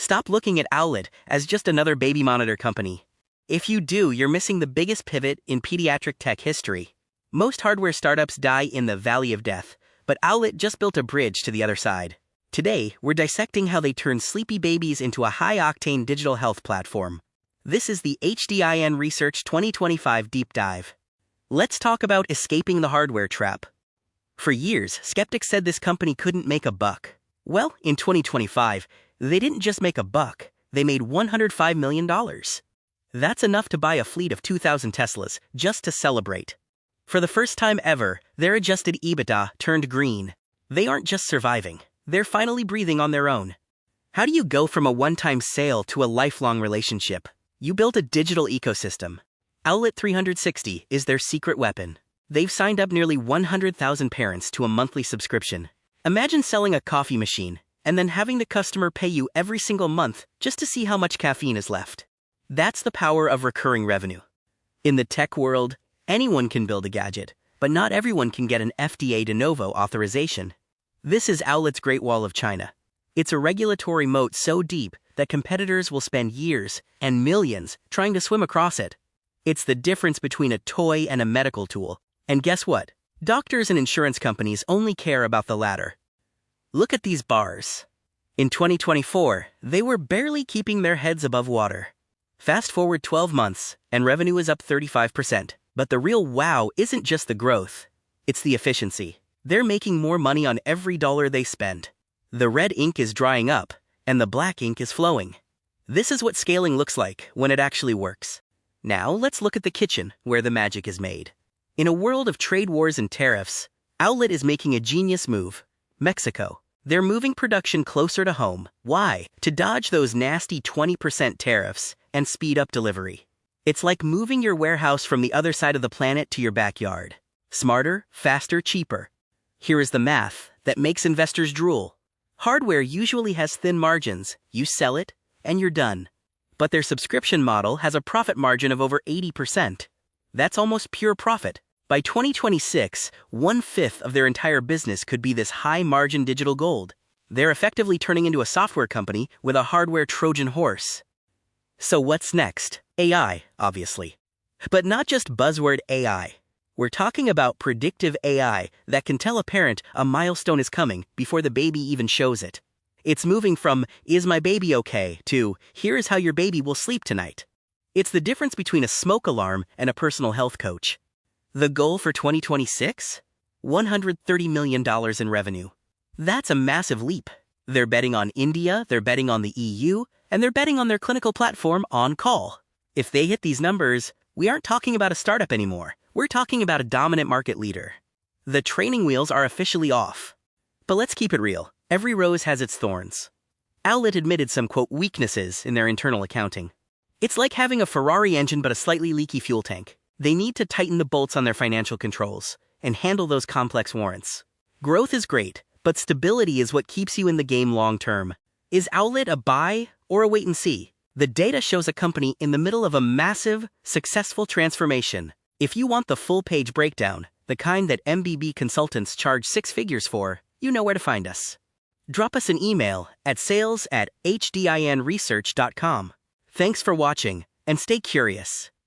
Stop looking at Owlet as just another baby monitor company. If you do, you're missing the biggest pivot in pediatric tech history. Most hardware startups die in the valley of death, but Owlet just built a bridge to the other side. Today, we're dissecting how they turn sleepy babies into a high-octane digital health platform. This is the HDIN Research 2025 Deep Dive. Let's talk about escaping the hardware trap. For years, skeptics said this company couldn't make a buck. Well, in 2025, they didn't just make a buck, they made $105 million. That's enough to buy a fleet of 2,000 Teslas just to celebrate. For the first time ever, their adjusted EBITDA turned green. They aren't just surviving, they're finally breathing on their own. How do you go from a one-time sale to a lifelong relationship? You built a digital ecosystem. Owlet 360 is their secret weapon. They've signed up nearly 100,000 parents to a monthly subscription. Imagine selling a coffee machine and then having the customer pay you every single month just to see how much caffeine is left. That's the power of recurring revenue. In the tech world, anyone can build a gadget, but not everyone can get an FDA de novo authorization. This is Owlet's Great Wall of China. It's a regulatory moat so deep that competitors will spend years and millions trying to swim across it. It's the difference between a toy and a medical tool. And guess what? Doctors and insurance companies only care about the latter. Look at these bars. In 2024, they were barely keeping their heads above water. Fast forward 12 months, and revenue is up 35%. But the real wow isn't just the growth, it's the efficiency. They're making more money on every dollar they spend. The red ink is drying up, and the black ink is flowing. This is what scaling looks like when it actually works. Now let's look at the kitchen, where the magic is made. In a world of trade wars and tariffs, Owlet is making a genius move. Mexico. They're moving production closer to home. Why? To dodge those nasty 20% tariffs and speed up delivery. It's like moving your warehouse from the other side of the planet to your backyard. Smarter, faster, cheaper. Here is the math that makes investors drool. Hardware usually has thin margins. You sell it, and you're done. But their subscription model has a profit margin of over 80%. That's almost pure profit. By 2026, 1/5 of their entire business could be this high-margin digital gold. They're effectively turning into a software company with a hardware Trojan horse. So what's next? AI, obviously. But not just buzzword AI. We're talking about predictive AI that can tell a parent a milestone is coming before the baby even shows it. It's moving from, "Is my baby okay?" to, "Here's how your baby will sleep tonight." It's the difference between a smoke alarm and a personal health coach. The goal for 2026? $130 million in revenue. That's a massive leap. They're betting on India, they're betting on the EU, and they're betting on their clinical platform On Call. If they hit these numbers, we aren't talking about a startup anymore. We're talking about a dominant market leader. The training wheels are officially off. But let's keep it real. Every rose has its thorns. Owlet admitted some, quote, weaknesses in their internal accounting. It's like having a Ferrari engine but a slightly leaky fuel tank. They need to tighten the bolts on their financial controls and handle those complex warrants. Growth is great, but stability is what keeps you in the game long term. Is Owlet a buy or a wait and see? The data shows a company in the middle of a massive, successful transformation. If you want the full-page breakdown, the kind that MBB consultants charge 6 figures for, you know where to find us. Drop us an email at sales@hdinresearch.com. Thanks for watching, and stay curious.